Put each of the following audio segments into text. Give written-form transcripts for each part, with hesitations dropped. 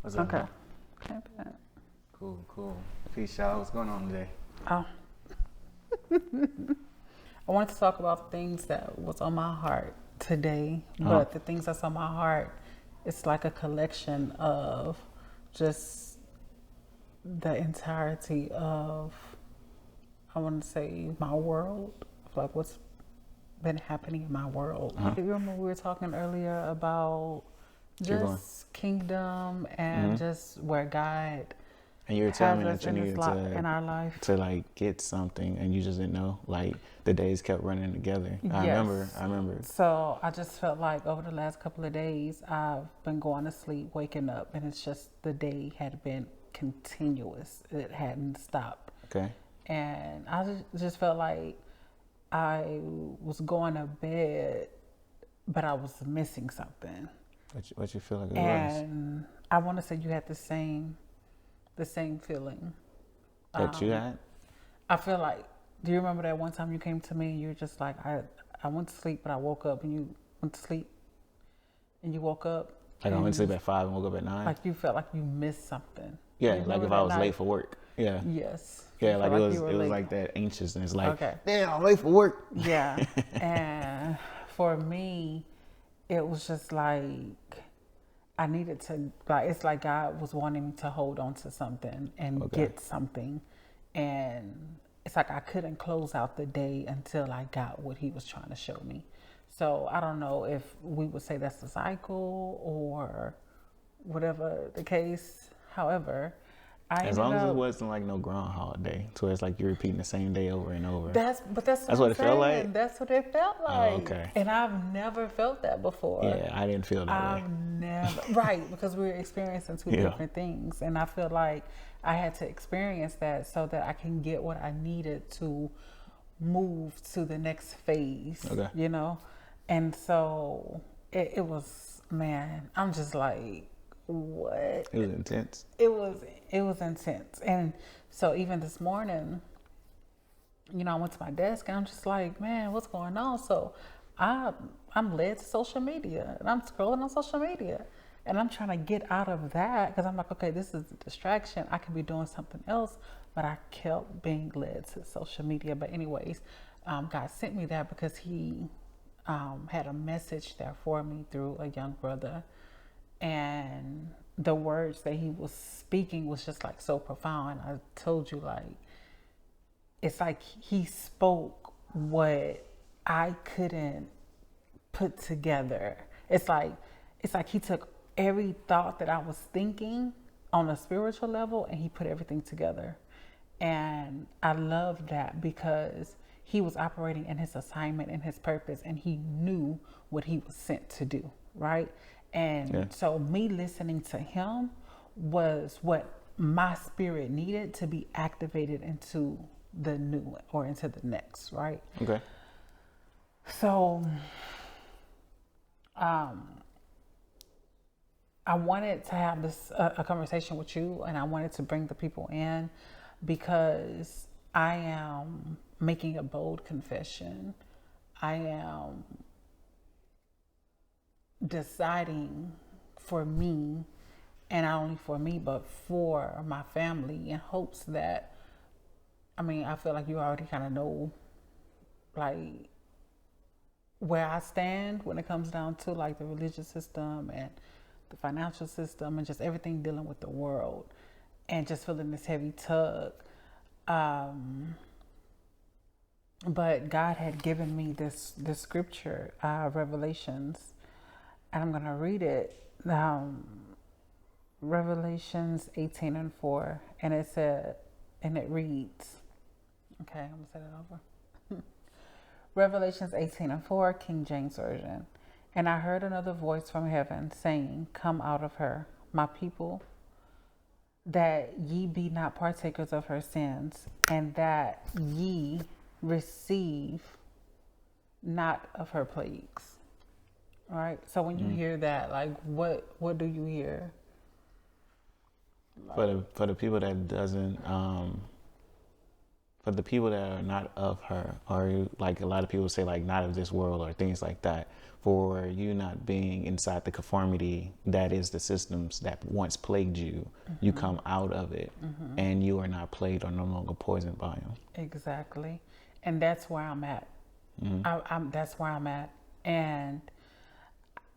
What's up, Okay. man? Okay, bet. Cool. Peace, y'all. What's going on today? Oh. I wanted to talk about things that was on my heart today, but the things that's on my heart, it's like a collection of just the entirety of, I want to say, my world, like what's been happening in my world. You remember we were talking earlier about just kingdom and just where God And you were telling me has us that you needed in our life. to like get something, and you just didn't know. Like the days kept running together. I Yes. remember. So I just felt like over the last couple of days, I've been going to sleep, waking up, and it's just the day had been continuous. It hadn't stopped. Okay. And I just felt like I was going to bed, but I was missing something. What you feel like it was? And I want to say you had the same feeling. That you had? I feel like, do you remember that one time you came to me and you were just like, I went to sleep, but I woke up, and you went to sleep and you woke up? Like I went to sleep at 5 and woke up at 9? Like you felt like you missed something. Yeah, like if I was late for work. Yeah. Yes. Yeah, like it was like that anxiousness. Like, okay. Damn, I'm late for work. Yeah. And for me, it was just like, I needed to, like, it's like God was wanting me to hold on to something and get something. And it's like I couldn't close out the day until I got what he was trying to show me. So I don't know if we would say that's a cycle or whatever the case. However, As long as it wasn't like no Groundhog Day, so it's like you're repeating the same day over and over. That's what it felt like. That's what it felt like. Oh, okay. And I've never felt that before. Yeah, I didn't feel that way. I've never right, because we were experiencing two different things, and I feel like I had to experience that so that I can get what I needed to move to the next phase. Okay. You know, and so it was, man. I'm just like, what? It was intense. It was intense. And so even this morning, you know, I went to my desk and I'm just like, man, what's going on? So I'm led to social media, and I'm scrolling on social media, and I'm trying to get out of that because I'm like, okay, this is a distraction. I could be doing something else, but I kept being led to social media. But anyways, God sent me that because he had a message there for me through a young brother. And the words that he was speaking was just like so profound. I told you, like, it's like he spoke what I couldn't put together. It's like he took every thought that I was thinking on a spiritual level and he put everything together. And I love that because he was operating in his assignment and his purpose, and he knew what he was sent to do, right? And so me listening to him was what my spirit needed to be activated into the new or into the next, right? Okay. So I wanted to have this a conversation with you, and I wanted to bring the people in because I am making a bold confession. I am deciding for me, and not only for me but for my family, in hopes that, I mean, I feel like you already kind of know like where I stand when it comes down to like the religious system and the financial system and just everything dealing with the world, and just feeling this heavy tug. But God had given me this scripture, Revelations, and I'm going to read it. Revelations 18:4, and it said, and it reads, okay, I'm going to say that over. Revelations 18:4, King James Version. And I heard another voice from heaven saying, come out of her, my people, that ye be not partakers of her sins, and that ye receive not of her plagues. All right. So when you hear that, like, what do you hear? For the people that doesn't, for the people that are not of her, or like a lot of people say, like not of this world or things like that. for you not being inside the conformity that is the systems that once plagued you. You come out of it, and you are not plagued or no longer poisoned by them. Exactly. And that's where I'm at. That's where I'm at. And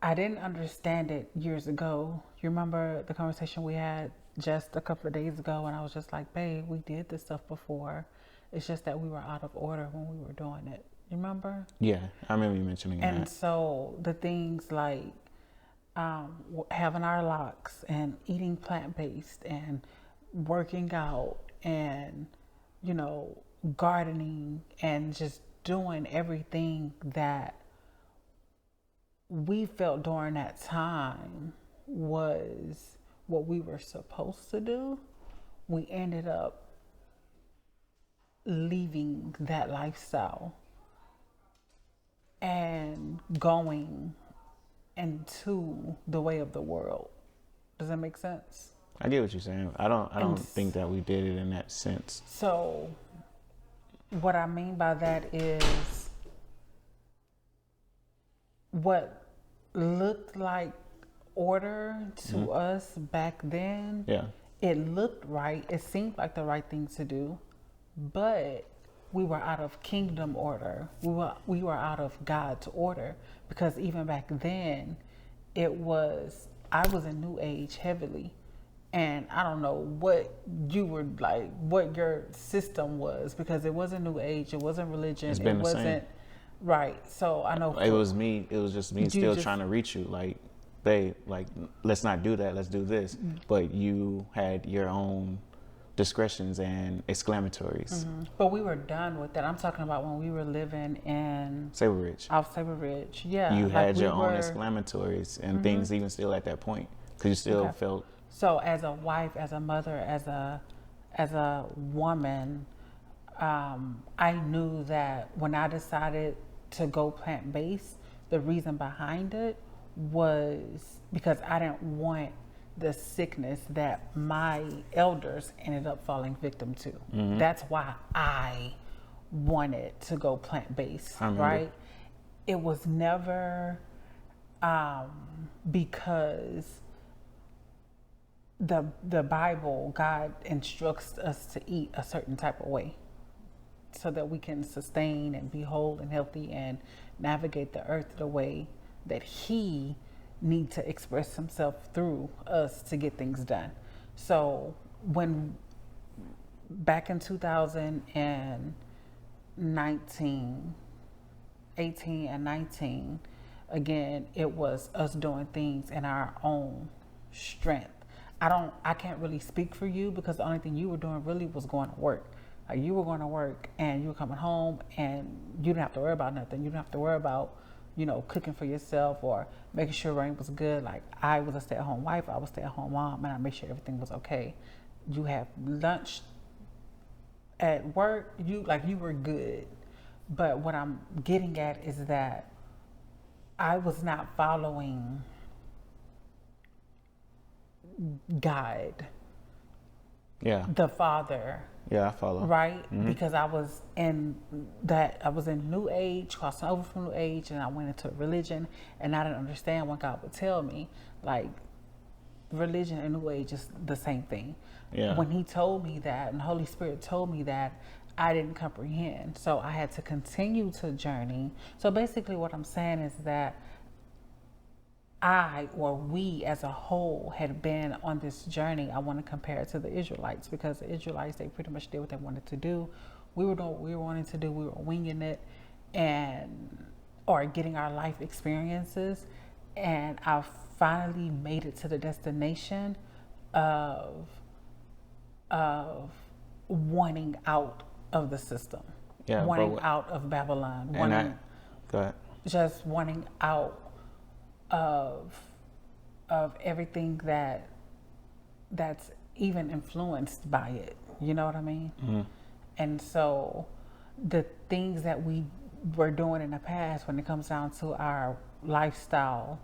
I didn't understand it years ago. You remember the conversation we had just a couple of days ago, and I was just like, babe, we did this stuff before. It's just that we were out of order when we were doing it. You remember? Yeah, I remember you mentioning that. And so the things like having our locks and eating plant-based and working out and, you know, gardening and just doing everything that we felt during that time was what we were supposed to do, we ended up leaving that lifestyle and going into the way of the world. Does that make sense? I get what you're saying. I don't think that we did it in that sense. So what I mean by that is what looked like order to us back then. Yeah. It looked right. It seemed like the right thing to do, but we were out of kingdom order. We were out of God's order, because even back then, I was in New Age heavily, and I don't know what you were like, what your system was, because it wasn't New Age, it wasn't religion, It's been it the wasn't same. right. So I know It was just me still trying to reach you, like, babe, like, let's not do that, let's do this. But you had your own discretions and exclamatories. But we were done with that. I'm talking about when we were living in Saber Ridge. Off Saber Ridge. Yeah. You like had your we own were, exclamatories and things even still at that point, because you still felt. So as a wife, as a mother, as a woman, I knew that when I decided to go plant-based, the reason behind it was because I didn't want the sickness that my elders ended up falling victim to. That's why I wanted to go plant-based, right? It was never because the Bible, God instructs us to eat a certain type of way so that we can sustain and be whole and healthy and navigate the earth the way that He need to express Himself through us to get things done. So when back in 2019, 18 and 19, again, it was us doing things in our own strength. I can't really speak for you, because the only thing you were doing really was going to work. Like, you were going to work and you were coming home and you didn't have to worry about nothing. You didn't have to worry about, you know, cooking for yourself or making sure Rain was good. Like, I was a stay-at-home wife, I was a stay-at-home mom, and I made sure everything was okay. You have lunch at work, you were good. But what I'm getting at is that I was not following God, the Father. Yeah, I follow. Right? Because I was in New Age, crossing over from New Age, and I went into religion, and I didn't understand what God would tell me. Like, religion and New Age is the same thing. Yeah. When He told me that, and the Holy Spirit told me that, I didn't comprehend. So I had to continue to journey. So basically what I'm saying is that we as a whole had been on this journey. I want to compare it to the Israelites, because the Israelites, they pretty much did what they wanted to do. We were doing what we were wanting to do. We were winging it or getting our life experiences. And I finally made it to the destination of wanting out of the system, wanting out of Babylon, just wanting out of everything that's even influenced by it. You know what I mean? And so the things that we were doing in the past, when it comes down to our lifestyle,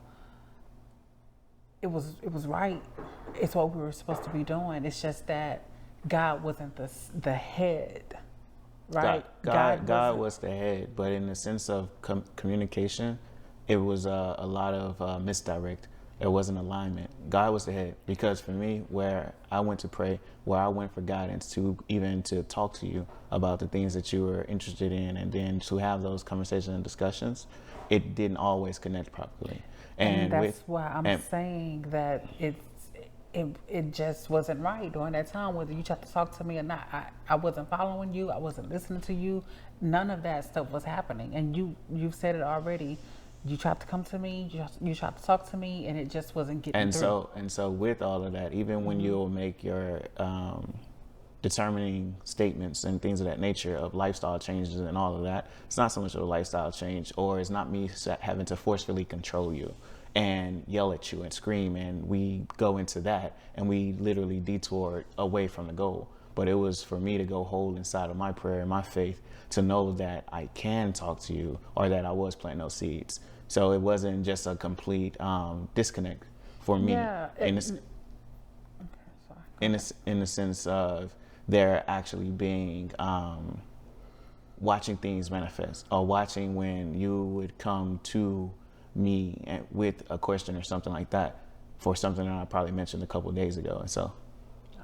it was right. It's what we were supposed to be doing. It's just that God wasn't the head, right? God was the head, but in the sense of communication, it was a lot of misdirect. It wasn't alignment. God was the head, because for me, where I went to pray, where I went for guidance to even to talk to you about the things that you were interested in, and then to have those conversations and discussions, it didn't always connect properly. And And that's why I'm and saying that it just wasn't right during that time, whether you tried to talk to me or not. I wasn't following you, I wasn't listening to you, none of that stuff was happening. And you've said it already. You tried to come to me, you tried to talk to me, and it just wasn't getting through. So with all of that, even when you'll make your determining statements and things of that nature of lifestyle changes and all of that, it's not so much of a lifestyle change, or it's not me having to forcefully control you and yell at you and scream, and we go into that and we literally detour away from the goal. But it was for me to go hold inside of my prayer and my faith to know that I can talk to you, or that I was planting those seeds. So it wasn't just a complete disconnect for me. Yeah. In the sense of there actually being watching things manifest, or watching when you would come to me with a question or something like that for something that I probably mentioned a couple of days ago. And so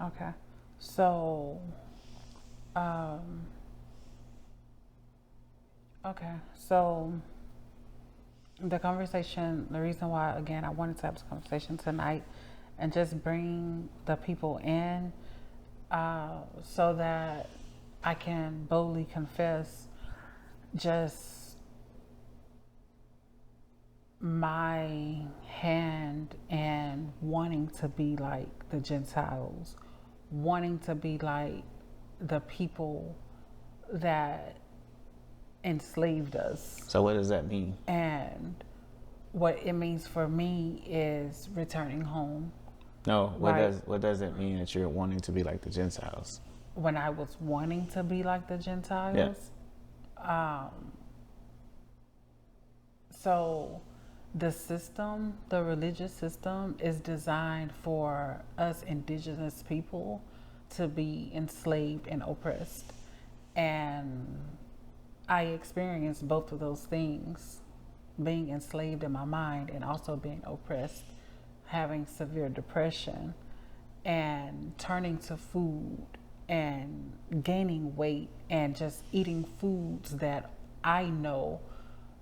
Okay. So okay. So the conversation, the reason why, again, I wanted to have this conversation tonight and just bring the people in so that I can boldly confess just my hand and wanting to be like the Gentiles, wanting to be like the people that enslaved us. So what does that mean? And what it means for me is returning home. No, what does it mean that you're wanting to be like the Gentiles? When I was wanting to be like the Gentiles, so the system, the religious system, is designed for us indigenous people to be enslaved and oppressed. And I experienced both of those things, being enslaved in my mind and also being oppressed, having severe depression, and turning to food and gaining weight and just eating foods that I know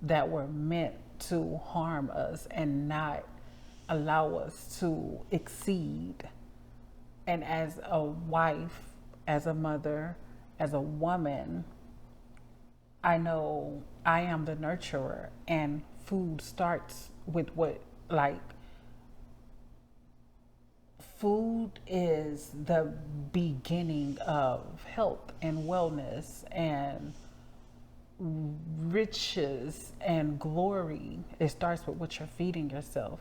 that were meant to harm us and not allow us to exceed. And as a wife, as a mother, as a woman, I know I am the nurturer, and food starts with food is the beginning of health and wellness and riches and glory. It starts with what you're feeding yourself.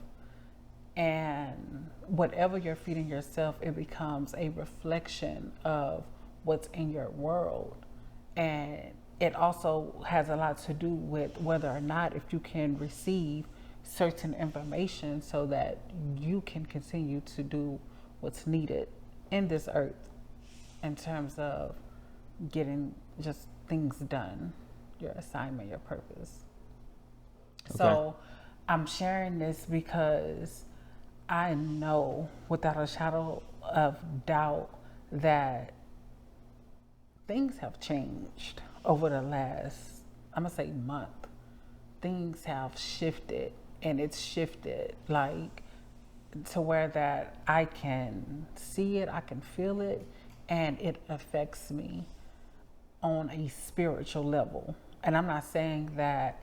And whatever you're feeding yourself, it becomes a reflection of what's in your world. And it also has a lot to do with whether or not if you can receive certain information so that you can continue to do what's needed in this earth in terms of getting just things done, your assignment, your purpose. Okay. So I'm sharing this because I know without a shadow of doubt that things have changed over the last, I'm gonna say, month. Things have shifted, and it's shifted like to where that I can see it, I can feel it, and it affects me on a spiritual level. And I'm not saying that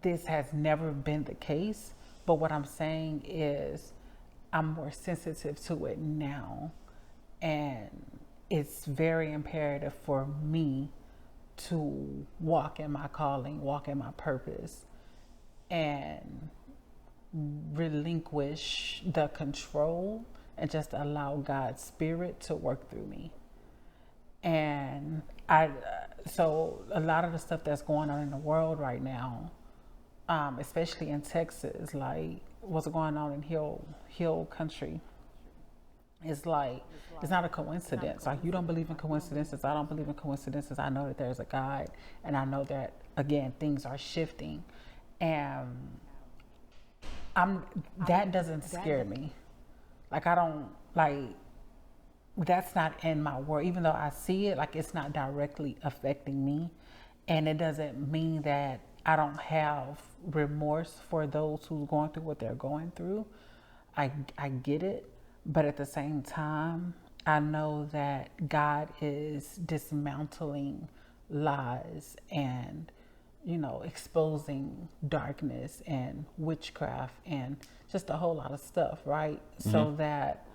this has never been the case, but what I'm saying is I'm more sensitive to it now. And it's very imperative for me to walk in my calling, walk in my purpose, and relinquish the control and just allow God's spirit to work through me. And so a lot of the stuff that's going on in the world right now, especially in Texas, like what's going on in Hill Country, it's like, it's not a coincidence. Like, you don't believe in coincidences. I don't believe in coincidences. I know that there's a God, and I know that, again, things are shifting. And I'm that doesn't scare me. Like I don't like that's not in my world. Even though I see it, like it's not directly affecting me. And it doesn't mean that I don't have remorse for those who's going through what they're going through. I get it. But at the same time, I know that God is dismantling lies and, exposing darkness and witchcraft and just a whole lot of stuff, right? Mm-hmm. So that,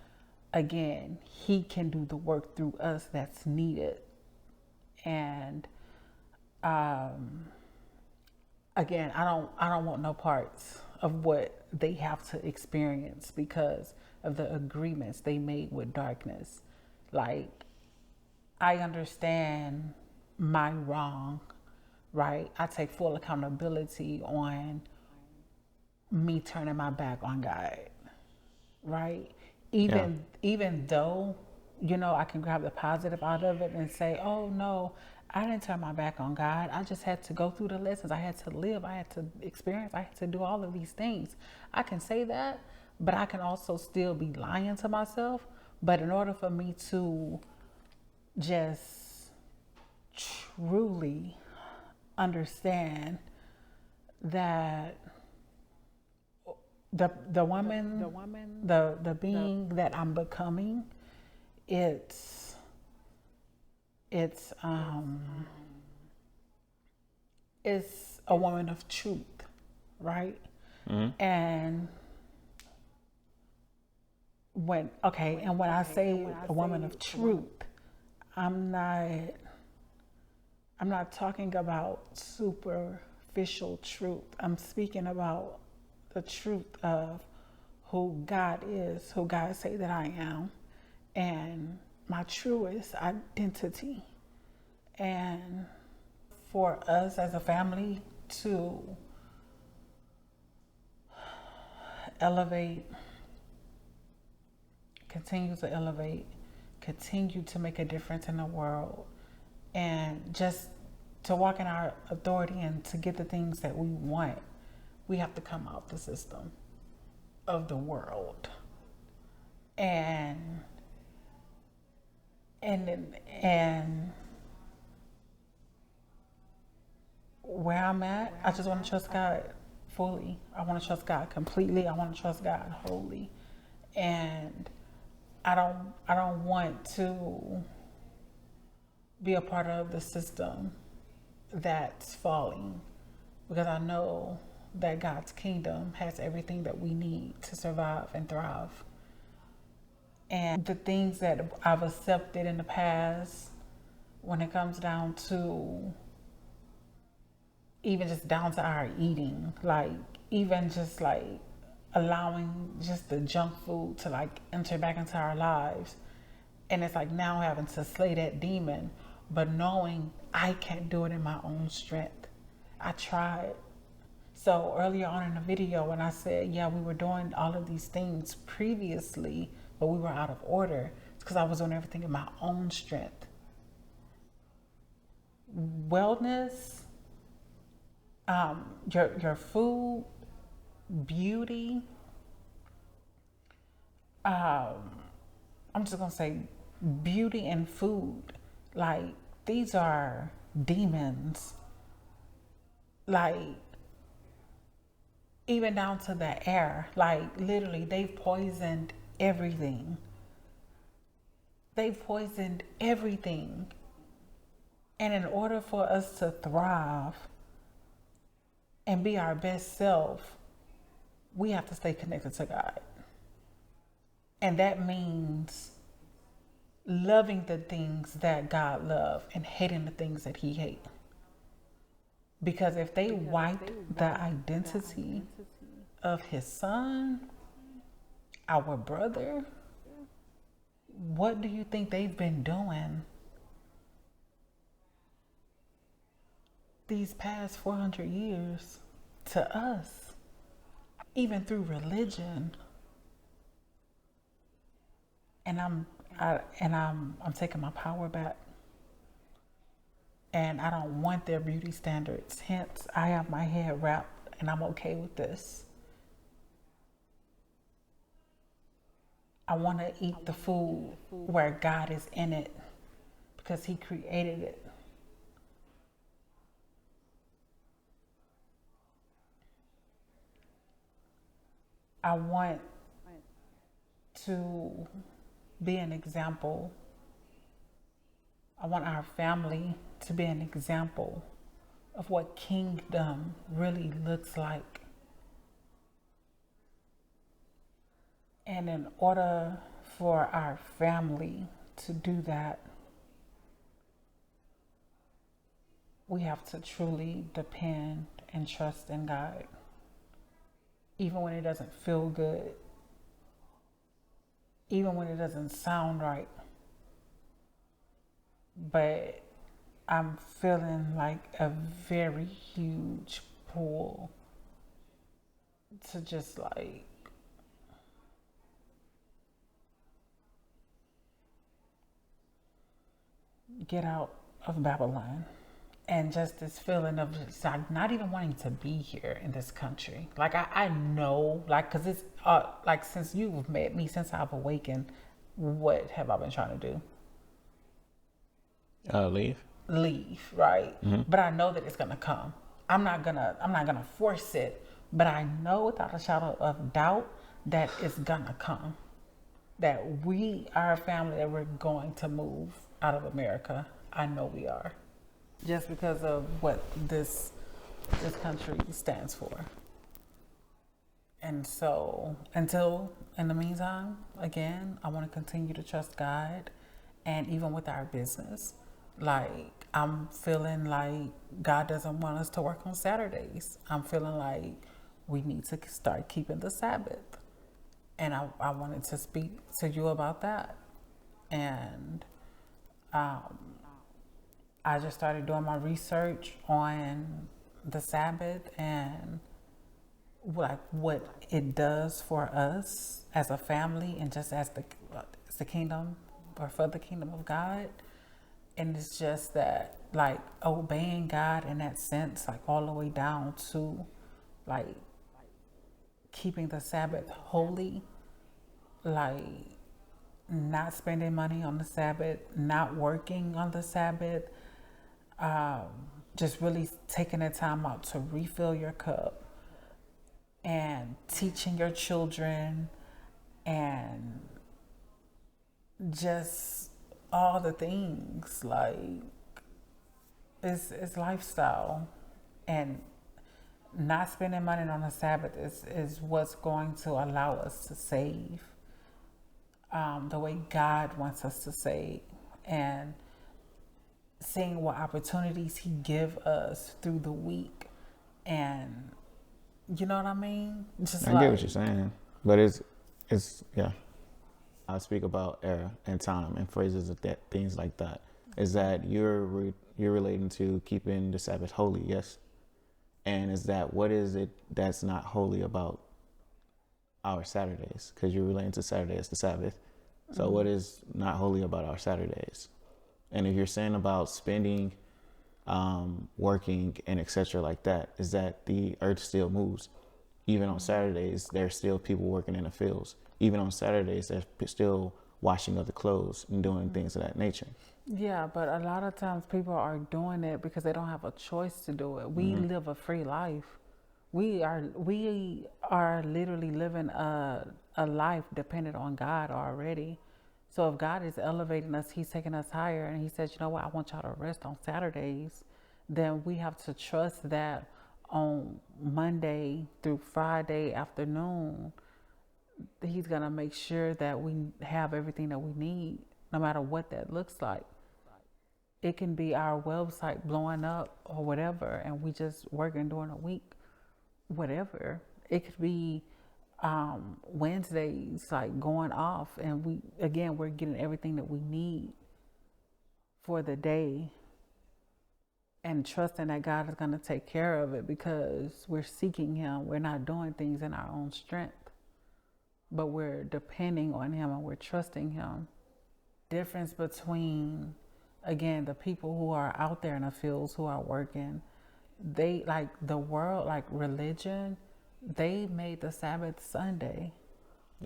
again, He can do the work through us that's needed. And again, I don't want no parts of what they have to experience because of the agreements they made with darkness. Like, I understand my wrong, right? I take full accountability on me turning my back on God, right? Even though, I can grab the positive out of it and say, oh no, I didn't turn my back on God. I just had to go through the lessons. I had to live. I had to experience. I had to do all of these things. I can say that, but I can also still be lying to myself. But in order for me to just truly understand that the being that I'm becoming, it's a woman of truth, right? Mm-hmm. And when I say a woman of truth, I'm not talking about superficial truth. I'm speaking about the truth of who God is, who God say that I am, and my truest identity. And for us as a family to elevate, continue to elevate, continue to make a difference in the world, and just to walk in our authority and to get the things that we want, we have to come out the system of the world. And where I'm at, I just want to trust God fully. I want to trust God completely. I want to trust God wholly. And I don't want to be a part of the system that's falling, because I know that God's kingdom has everything that we need to survive and thrive. And the things that I've accepted in the past, when it comes down to even just down to our eating, like even just like allowing just the junk food to like enter back into our lives. And it's like now having to slay that demon, but knowing I can't do it in my own strength. I tried. So earlier on in the video when I said, yeah, we were doing all of these things previously, but we were out of order, it's because I was doing everything in my own strength. Wellness, your food, beauty, I'm just gonna say beauty and food, like these are demons. Like even down to the air, like literally they've poisoned everything. They've poisoned everything. And in order for us to thrive and be our best self, we have to stay connected to God. And that means loving the things that God loves and hating the things that He hates. Because if they wiped the identity of His Son, our brother, what do you think they've been doing these past 400 years to us, even through religion? And I'm taking my power back. And I don't want their beauty standards. Hence, I have my head wrapped and I'm okay with this. I want to eat the food where God is in it because He created it. I want to be an example. I want our family to be an example of what kingdom really looks like. And in order for our family to do that, we have to truly depend and trust in God, even when it doesn't feel good, even when it doesn't sound right. But I'm feeling like a very huge pull to just like get out of Babylon. And just this feeling of just like not even wanting to be here in this country. Like I know, like, cause it's like since you've met me, since I've awakened, what have I been trying to do? Leave. Leave, right? But I know that it's gonna come. I'm not gonna force it, but I know without a shadow of doubt that it's gonna come. That we are a family, that we're going to move out of America. I know we are. Just because of what this country stands for. And so until in the meantime, again, I want to continue to trust God. And even with our business, like I'm feeling like God doesn't want us to work on Saturdays. I'm feeling like we need to start keeping the Sabbath. And I wanted to speak to you about that. And I just started doing my research on the Sabbath and like what it does for us as a family and just as the kingdom or for the kingdom of God. And it's just that like obeying God in that sense, like all the way down to like keeping the Sabbath holy, like not spending money on the Sabbath, not working on the Sabbath, just really taking the time out to refill your cup and teaching your children and just all the things like it's lifestyle. And not spending money on the Sabbath is what's going to allow us to save the way God wants us to save, and seeing what opportunities He give us through the week. And you know what I mean? Just I get what you're saying, but it's yeah. I speak about era and time and phrases of that, things like that. Is that you're relating to keeping the Sabbath holy? Yes. And is that what is it that's not holy about our Saturdays? Because you're relating to Saturday as the Sabbath. So what is not holy about our Saturdays? And if you're saying about spending, working, and etc. like that, is that the earth still moves. Even on Saturdays, there's still people working in the fields. Even on Saturdays, there's still washing of the clothes and doing things of that nature. Yeah, but a lot of times people are doing it because they don't have a choice to do it. We live a free life. We are literally living a life dependent on God already. So if God is elevating us, He's taking us higher, and He says, you know what, I want y'all to rest on Saturdays, then we have to trust that on Monday through Friday afternoon, He's going to make sure that we have everything that we need, no matter what that looks like. It can be our website blowing up or whatever, and we just working during a week, whatever. It could be Wednesdays like going off, and we're getting everything that we need for the day, and trusting that God is going to take care of it because we're seeking Him. We're not doing things in our own strength, but we're depending on Him and we're trusting Him. Difference between, again, the people who are out there in the fields who are working they like the world, like religion, they made the Sabbath Sunday.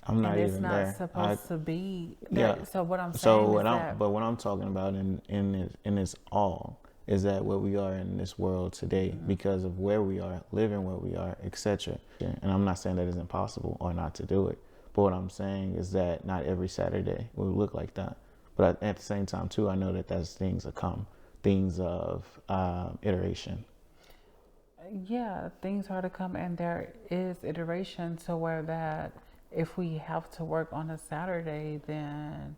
I'm not And it's even not there. supposed to be Yeah. that. So what I'm So saying is what I'm that but what I'm talking about in this all is that what we are in this world today because of where we are, living where we are, etc. And I'm not saying that it's impossible or not to do it. But what I'm saying is that not every Saturday will look like that. But at the same time too, I know that that's things that come, things of iteration. yeah, things are to come, and there is iteration to where that if we have to work on a Saturday, then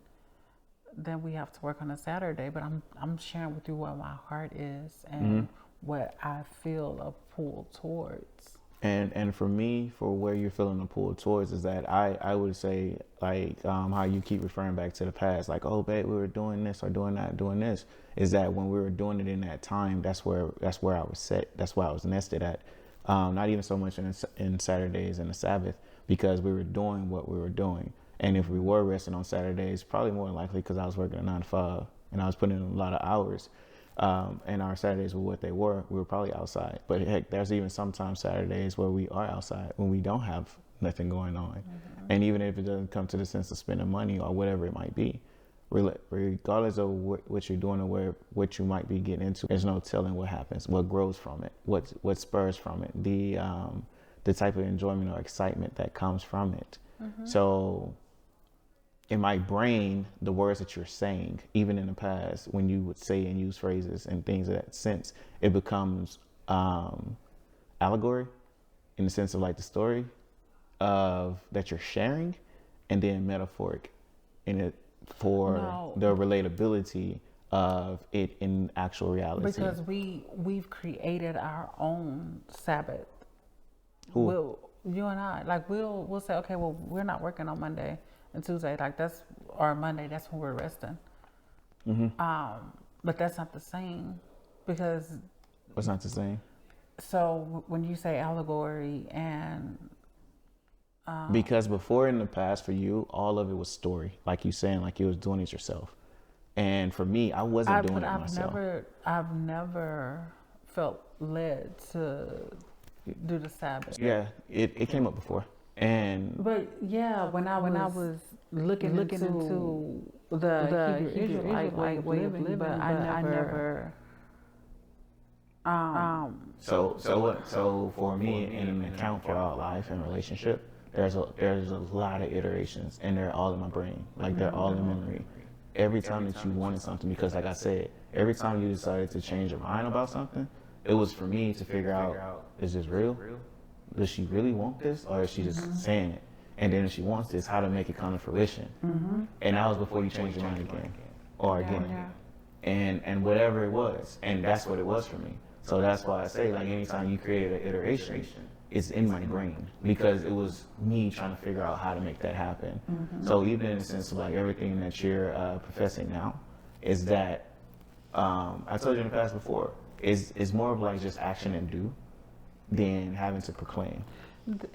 we have to work on a Saturday. But I'm sharing with you what my heart is and what I feel a pull towards. And for me, for where you're feeling the pull towards is that I would say like how you keep referring back to the past, like, oh babe, we were doing this or doing that, doing this, is that when we were doing it in that time, that's where I was set, that's where I was nested at. Not even so much in Saturdays and the Sabbath, because we were doing what we were doing. And if we were resting on Saturdays, probably more than likely because I was working a 9 to 5 and I was putting in a lot of hours. And our Saturdays were what they were. We were probably outside. But heck, there's even sometimes Saturdays where we are outside when we don't have nothing going on. And even if it doesn't come to the sense of spending money or whatever it might be, regardless of what you're doing or what you might be getting into, there's no telling what happens, what grows from it, what spurs from it, the type of enjoyment or excitement that comes from it. So in my brain, the words that you're saying, even in the past, when you would say and use phrases and things of that sense, it becomes allegory in the sense of like the story of that you're sharing, and then metaphoric in it for the relatability of it in actual reality. Because we've created our own Sabbath. Who? You and I, like we'll say, okay, well, we're not working on Monday and Tuesday, like or Monday, that's when we're resting. But that's not the same, because What's not the same? so when you say allegory and because before in the past for you, all of it was story, like you saying, like you was doing it yourself. And for me, I wasn't doing it myself. I've never felt led to do the Sabbath. Yeah, it came up before. But yeah, when I was looking into the Hebrew Israelite way of living, but I never. So for me, in an account for our life and relationship, there's a lot of iterations, and they're all in my brain, like they're all in memory. Every time that you wanted something, because like I said, every time you decided to change your mind about something, it was for me to figure out, is this real? Does she really want this, or is she just saying it? And then if she wants this, how to make it come to fruition. And that was before you changed your mind again, or again. And whatever it was, and that's what it was for me. So that's why I say, like, anytime you create an iteration, it's in my brain, because it was me trying to figure out how to make that happen. So even in the sense of like everything that you're professing now, is that I told you in the past before, is more of like just action and do than having to proclaim.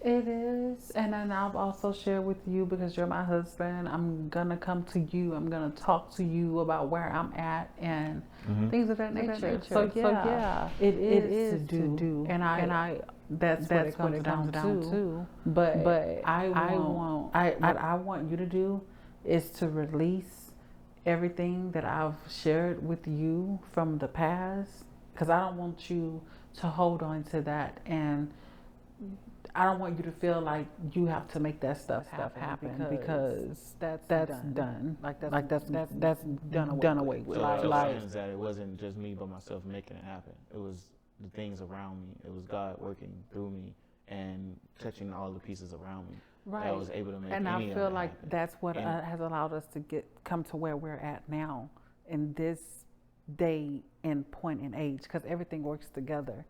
It is, and then I've also shared with you, because you're my husband, I'm gonna come to you, I'm gonna talk to you about where I'm at and things of that nature. So yeah, it is to do, and I that's what it comes down to. But what I want you to do is to release everything that I've shared with you from the past, because I don't want you to hold on to that, and I don't want you to feel like you have to make that stuff happen, because that's done. Like that's done away with. So like is that it wasn't just me by myself making it happen. It was the things around me. It was God working through me and touching all the pieces around me. Right. That I was able to make. And any I feel of it like happen. that's what has allowed us to come to where we're at now in this day and point in age, because everything works together.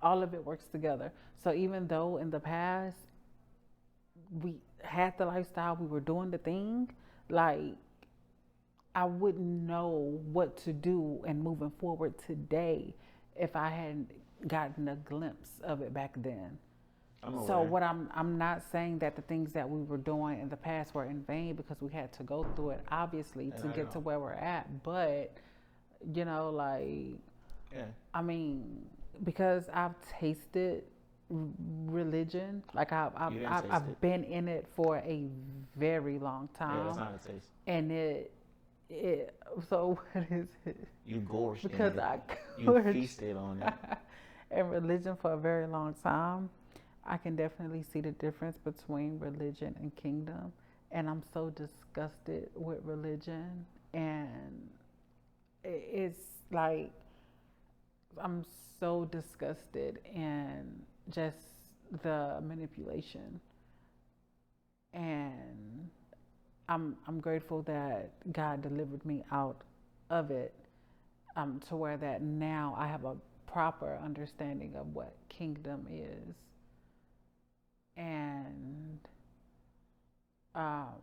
All of it works together. So even though in the past we had the lifestyle, we were doing the thing, like I wouldn't know what to do and moving forward today if I hadn't gotten a glimpse of it back then. So what I'm not saying that the things that we were doing in the past were in vain, because we had to go through it, obviously, to get to where we're at. But you know, like, I mean, because I've tasted religion, like You didn't taste I've it. been in it for a very long Yeah, that's time, not a taste. and it so what is it? You gorged in Because it. I You gorged feasted on it. in religion for a very long time. I can definitely see the difference between religion and kingdom, and I'm so disgusted with religion, and it's like I'm so disgusted in just the manipulation, and I'm grateful that God delivered me out of it, to where that now I have a proper understanding of what kingdom is, and um,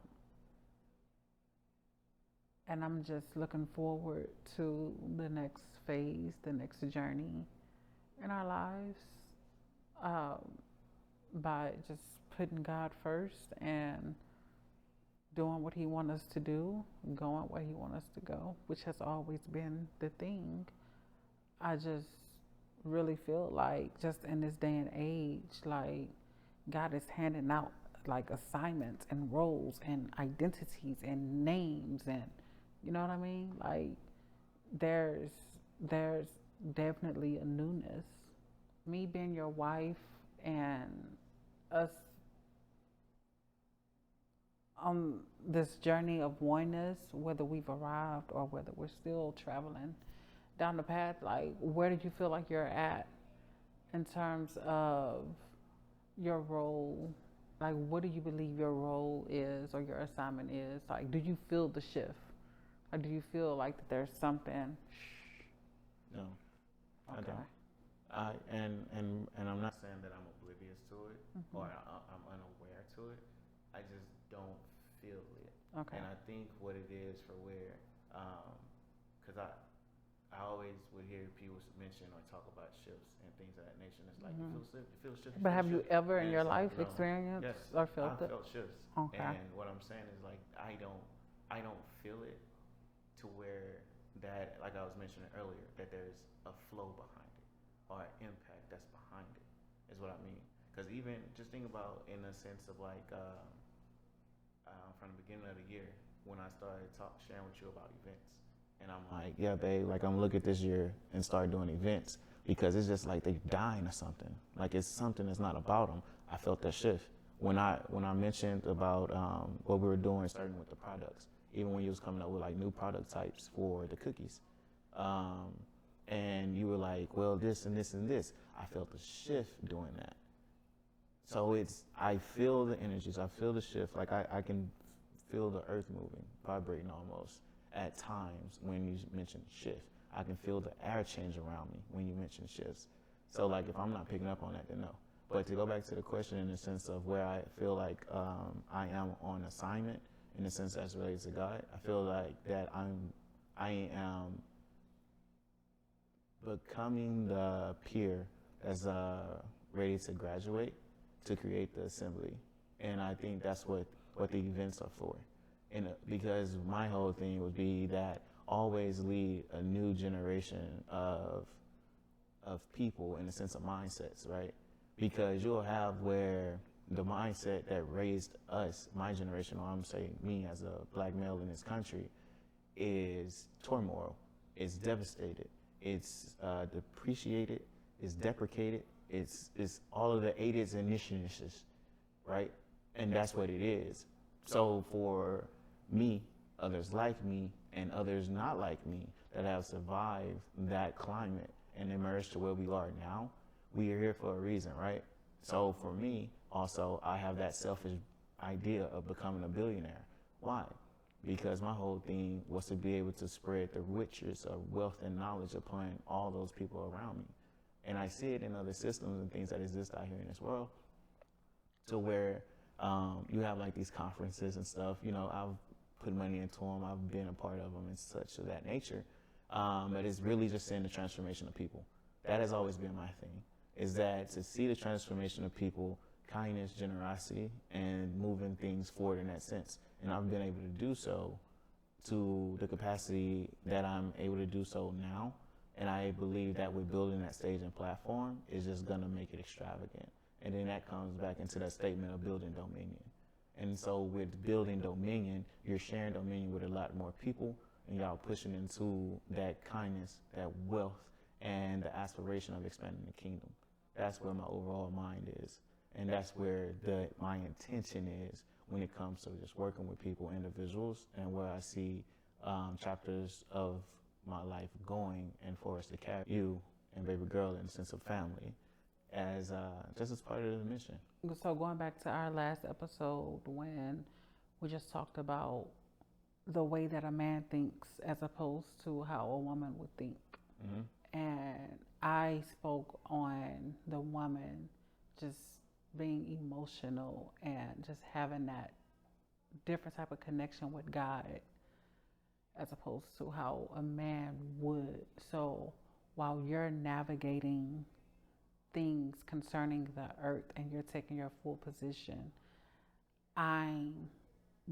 and I'm just looking forward to the next phase, the next journey in our lives, um, by just putting God first and doing what He wants us to do, going where He wants us to go, which has always been the thing. I just really feel like, just in this day and age, like God is handing out like assignments and roles and identities and names, and you know what I mean? Like there's there's definitely a newness. Me being your wife and us on this journey of oneness, whether we've arrived or whether we're still traveling down the path, like where do you feel like you're at in terms of your role? Like what do you believe your role is or your assignment is? Like do you feel the shift? Or do you feel like that there's something? No, I Okay. don't. And I'm not saying that I'm oblivious to it or I'm unaware to it. I just don't feel it. Okay. And I think what it is for where, because I always would hear people mention or talk about shifts and things of that nature. And it's like you feel shifts. But have you ever in And your it's like life no, experienced yes, or felt I it? felt shifts. Okay. And what I'm saying is like I don't feel it to where that, like I was mentioning earlier, that there's a flow behind it or an impact that's behind it, is what I mean. Because even just think about in the sense of like from the beginning of the year when I started sharing with you about events, and I'm like, yeah, babe, like I'm look at this year and start doing events because it's just like they dying or something. Like it's something that's not about them. I felt that shift when I mentioned about what we were doing, starting with the products. Even when you was coming up with like new product types for the cookies, um, and you were like, well, this and this and this. I felt a shift doing that. So I feel the energies, I feel the shift. Like I can feel the earth moving, vibrating almost at times when you mention shift. I can feel the air change around me when you mention shifts. So like if I'm not picking up on that, then no. But to go back to the question in the sense of where I feel like I am on assignment in the sense that's related to God, I feel like that I am becoming the peer that's ready to graduate to create the assembly. And I think that's what the events are for. And because my whole thing would be that always lead a new generation of people in the sense of mindsets, right? Because you'll have where the mindset that raised us, my generation, or I'm saying me as a black male in this country, is turmoil, it's devastated, it's depreciated, it's deprecated, it's all of the aids and initiatives, right? And that's what it is. So for me, others like me, and others not like me that have survived that climate and emerged to where we are now, we are here for a reason, right? So for me, also, I have that selfish idea of becoming a billionaire. Why? Because my whole thing was to be able to spread the riches of wealth and knowledge upon all those people around me. And I see it in other systems and things that exist out here in this world, to where you have like these conferences and stuff. You know, I've put money into them. I've been a part of them and such of that nature. But it's really just seeing the transformation of people. That has always been my thing, is that to see the transformation of people, kindness, generosity, and moving things forward in that sense. And I've been able to do so to the capacity that I'm able to do so now. And I believe that with building that stage and platform is just going to make it extravagant. And then that comes back into that statement of building dominion. And so with building dominion, you're sharing dominion with a lot more people, and y'all pushing into that kindness, that wealth, and the aspiration of expanding the kingdom. That's where my overall mind is. And that's where my intention is when it comes to just working with people, individuals, and where I see chapters of my life going, and for us to carry you and baby girl in the sense of family as just as part of the mission. So going back to our last episode when we just talked about the way that a man thinks as opposed to how a woman would think. Mm-hmm. And I spoke on the woman just being emotional and just having that different type of connection with God as opposed to how a man would. So while you're navigating things concerning the earth and you're taking your full position, I'm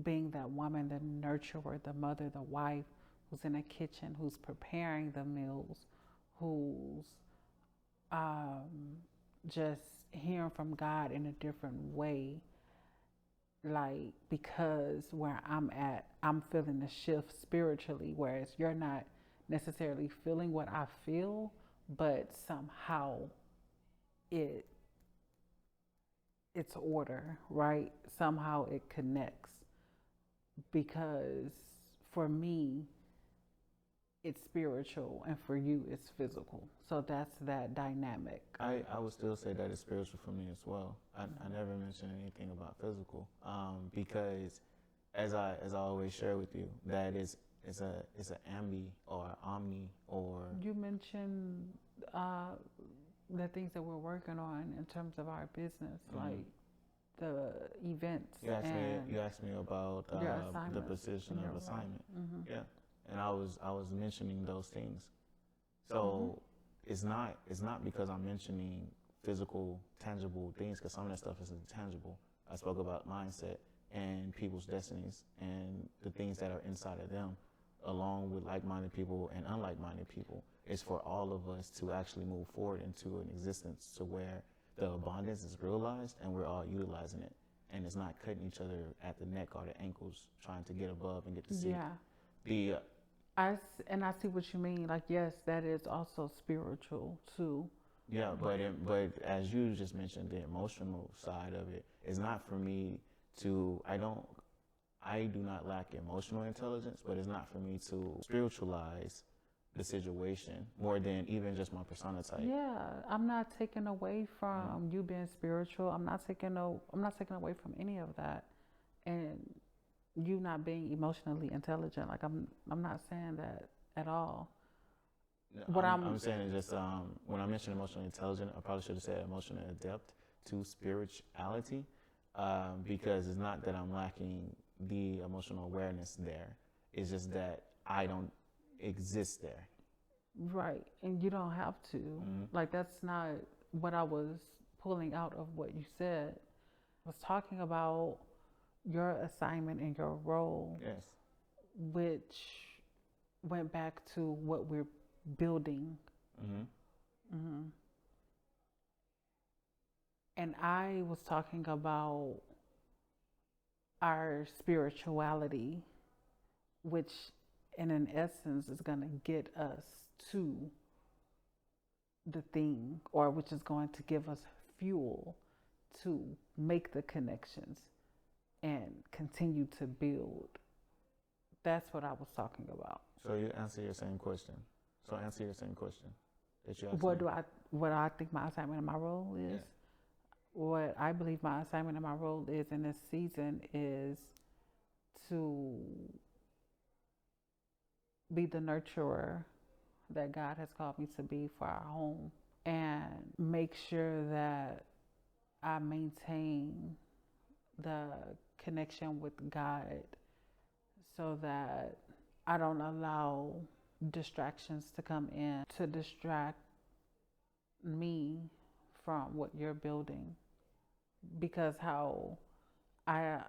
being that woman, the nurturer, the mother, the wife who's in the kitchen, who's preparing the meals, who's just hearing from God in a different way. Like, because where I'm at, I'm feeling the shift spiritually, whereas you're not necessarily feeling what I feel, but somehow it's order, right? Somehow it connects, because for me, it's spiritual, and for you, it's physical. So that's that dynamic. I would still say that it's spiritual for me as well. I never mentioned anything about physical, because as I always share with you, that it's an ambi or omni or. You mentioned the things that we're working on in terms of our business, like the events. You asked me about the position of assignment. Mm-hmm. Yeah. And I was mentioning those things. So it's not because I'm mentioning physical, tangible things, because some of that stuff is intangible. I spoke about mindset and people's destinies and the things that are inside of them, along with like-minded people and unlike-minded people. It's for all of us to actually move forward into an existence to where the abundance is realized and we're all utilizing it. And it's not cutting each other at the neck or the ankles trying to get above and get to see. Yeah. I see what you mean. Like, yes, that is also spiritual too. Yeah, but as you just mentioned, the emotional side of it is not for me to. I do not lack emotional intelligence, but it's not for me to spiritualize the situation more than even just my persona type. Yeah, I'm not taking away from you being spiritual. I'm not taking away from any of that, and you not being emotionally intelligent. Like, I'm not saying that at all. What I'm saying is just when I mentioned emotionally intelligent, I probably should have said emotionally adept to spirituality, because it's not that I'm lacking the emotional awareness there. It's just that I don't exist there. Right, and you don't have to. Mm-hmm. Like, that's not what I was pulling out of what you said. I was talking about your assignment and your role, yes, which went back to what we're building. Mm-hmm. Mm-hmm. And I was talking about our spirituality, which in an essence is going to get us to the thing, or which is going to give us fuel to make the connections and continue to build. That's what I was talking about. So you answer your same question. That you asked what me. What I think my assignment and my role is? Yeah. What I believe my assignment and my role is in this season is to be the nurturer that God has called me to be for our home, and make sure that I maintain the connection with God so that I don't allow distractions to come in to distract me from what you're building. Because how I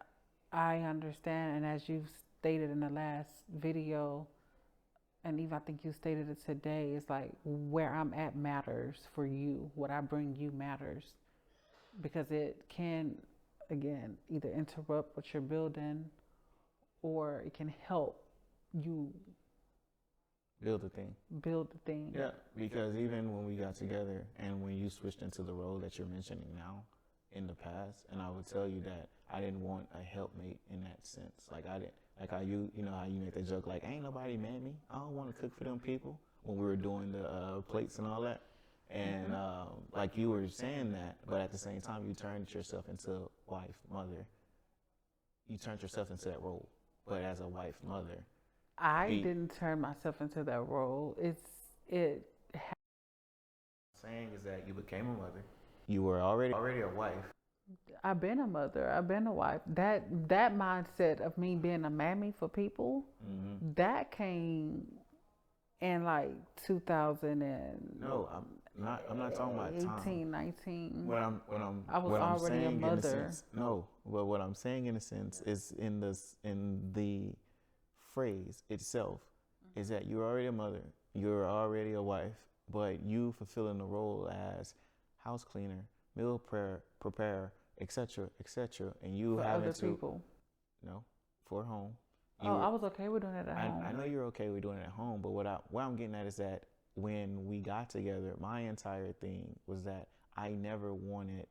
understand, and as you've stated in the last video And Eve, I think you stated it today. It's like where I'm at matters for you. What I bring you matters because it can, again, either interrupt what you're building or it can help you Build a thing. build the thing. Yeah, because even when we got together and when you switched into the role that you're mentioning now in the past, and I would tell you that I didn't want a helpmate in that sense. Like I didn't, like how you know how you make the joke like, ain't nobody mad me. I don't want to cook for them people when we were doing the plates and all that. And like you were saying that, but at the same time you turned yourself into wife, mother. You turned yourself into that role, but as a wife, mother. I didn't turn myself into that role. Saying is that you became a mother. You were already a wife. I've been a mother. I've been a wife. That mindset of me being a mammy for people, that came in like 2000 and No, I'm not talking about time. 18, 19. I was already a mother. But what I'm saying in a sense is in the phrase itself is that you're already a mother, you're already a wife, but you fulfilling the role as house cleaner, meal preparer, etc., and you For having other to people. no for home. I was okay with doing it at home. I know you're okay with doing it at home, but what I'm getting at is that when we got together, my entire thing was that I never wanted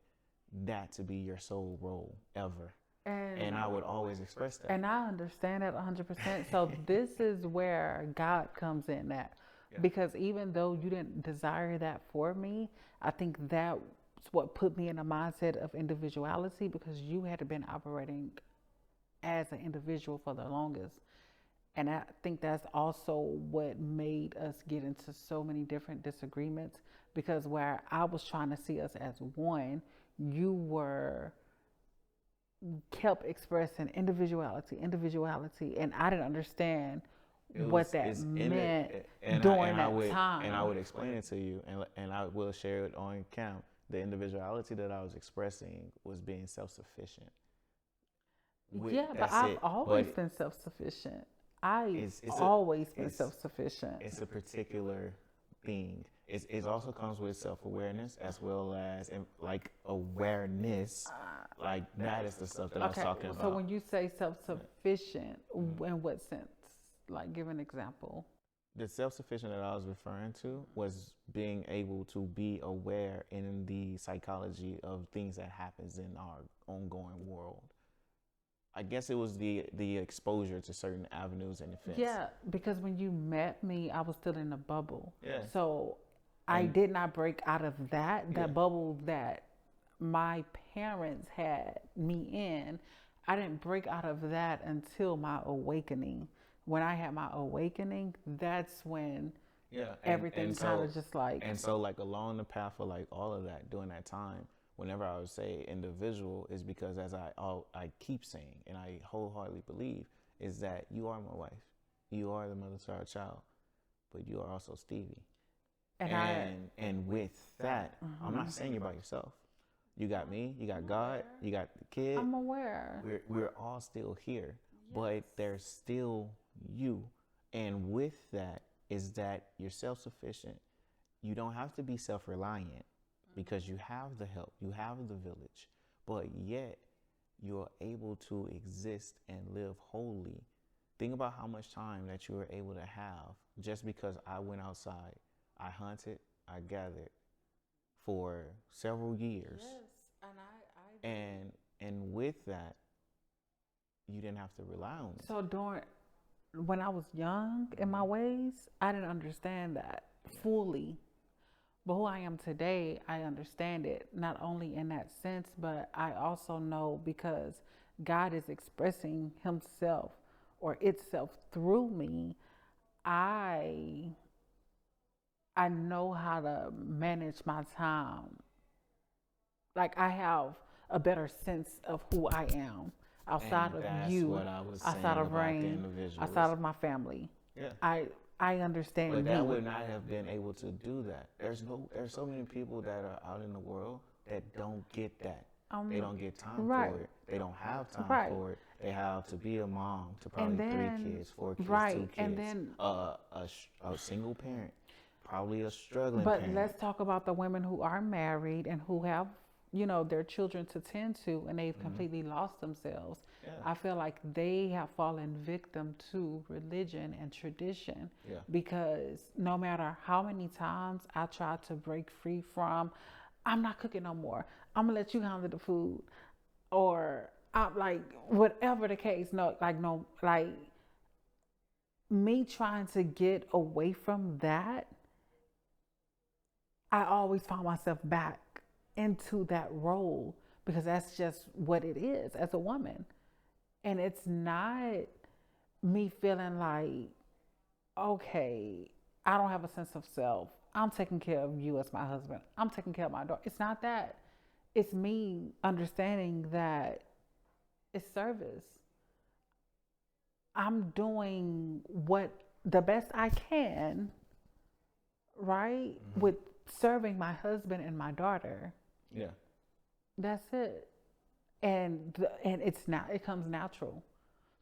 that to be your sole role ever. And I would always express that. And I understand that 100%. So this is where God comes in at. Yeah. Because even though you didn't desire that for me, I think that's what put me in a mindset of individuality because you had been operating as an individual for the longest. And I think that's also what made us get into so many different disagreements because where I was trying to see us as one, you kept expressing individuality, and I didn't understand what that meant during that time. And I would explain it to you, and I will share it on cam. The individuality that I was expressing was being self-sufficient. Yeah, but I've always been self-sufficient. I've always been self-sufficient. It's a particular thing. It also comes with self-awareness as well as like awareness. Like that is the stuff that I was talking about. So when you say self-sufficient, in what sense? Like give an example. The self-sufficient that I was referring to was being able to be aware in the psychology of things that happens in our ongoing world. I guess it was the exposure to certain avenues and events. Yeah, because when you met me, I was still in a bubble. Yeah. So I did not break out of that bubble that my parents had me in. I didn't break out of that until my awakening. When I had my awakening, that's when everything kind of just like... And so like along the path of like all of that during that time, whenever I would say individual is because as I keep saying, and I wholeheartedly believe, is that you are my wife. You are the mother to our child, but you are also Stevie. And with that, I'm not saying you're by yourself. You got me, you got God, you got the kid. I'm aware. We're all still here, but there's still you. And with that is that you're self-sufficient. You don't have to be self-reliant because you have the help, you have the village, but yet you're able to exist and live wholly. Think about how much time that you were able to have just because I went outside, I hunted, I gathered for several years. Yes, and with that, you didn't have to rely on me. So when I was young in my ways, I didn't understand that fully. But who I am today, I understand it, not only in that sense, but I also know because God is expressing himself or itself through me, I know how to manage my time. Like I have a better sense of who I am outside of you, outside of Rain, outside of my family. Yeah. I understand. But that would not have been able to do that. There's so many people that are out in the world that don't get that. They don't get time for it. They don't have time Right. for it. They have to be a mom to And probably three then, kids, four kids, two right. And kids, then, a single parent, probably a struggling but parent. let's talk about the women who are married and who have, their children to tend to, and they've completely lost themselves. Yeah, I feel like they have fallen victim to religion and tradition, yeah, because no matter how many times I try to break free from, I'm not cooking no more, I'm gonna let you handle the food, or I'm like, whatever the case, no, like, no, like, me trying to get away from that, I always found myself back into that role, because that's just what it is as a woman. And it's not me feeling like, okay, I don't have a sense of self. I'm taking care of you as my husband. I'm taking care of my daughter. It's not that. It's me understanding that it's service. I'm doing what the best I can, right? With serving my husband and my daughter. yeah, That's it. And it's now, it comes natural.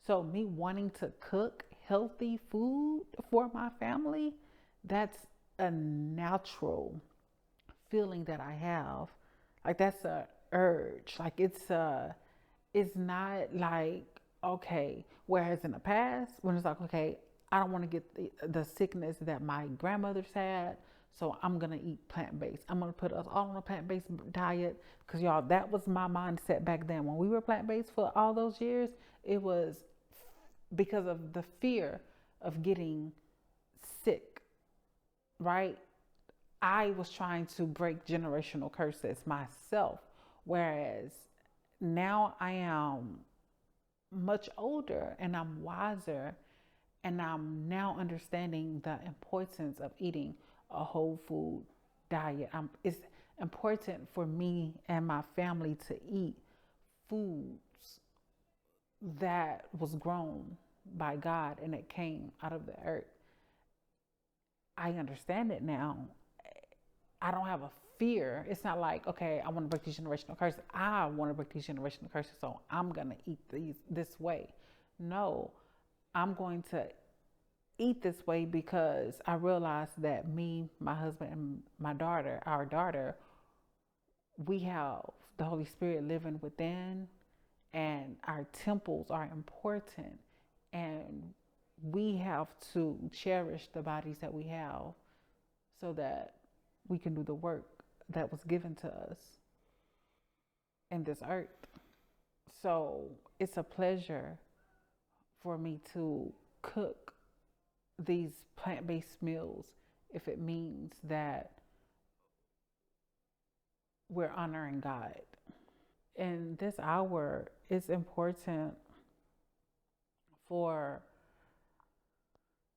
So me wanting to cook healthy food for my family, that's a natural feeling that I have. Like, that's a urge. Like, it's not like, okay, whereas in the past when it's like, okay, I don't want to get the sickness that my grandmother's had, so I'm gonna eat plant-based. I'm gonna put us all on a plant-based diet, because y'all, that was my mindset back then. When we were plant-based for all those years, it was because of the fear of getting sick, right? I was trying to break generational curses myself, whereas now I am much older and I'm wiser, and I'm now understanding the importance of eating a whole food diet. It's important for me and my family to eat foods that was grown by God and it came out of the earth. I understand it now. I don't have a fear. It's not like, okay, I want to break these generational curses. I want to break these generational curses, so I'm gonna eat these this way. No, I'm going to eat this way because I realize that me, my husband, and my daughter, our daughter, we have the Holy Spirit living within, and our temples are important, and we have to cherish the bodies that we have so that we can do the work that was given to us in this earth. So it's a pleasure for me to cook these plant-based meals if it means that we're honoring God. In this hour, it's important for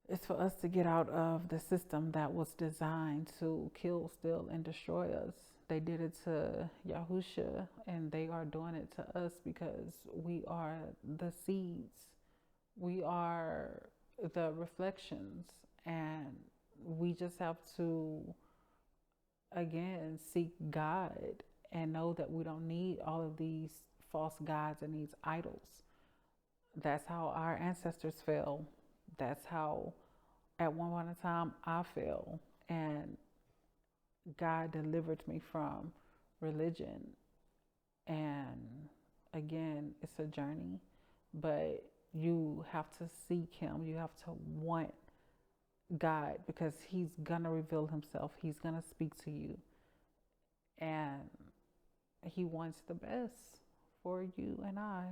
it's for us to get out of the system that was designed to kill, steal, and destroy us. They did it to Yahusha, and they are doing it to us because we are the seeds. We are the reflections, and we just have to, again, seek God and know that we don't need all of these false gods and these idols. That's how our ancestors fell. That's how, at one point in time, I fell. And God delivered me from religion. And again, it's a journey, but you have to seek Him. You have to want God, because He's gonna reveal Himself. He's gonna speak to you. And He wants the best for you and I.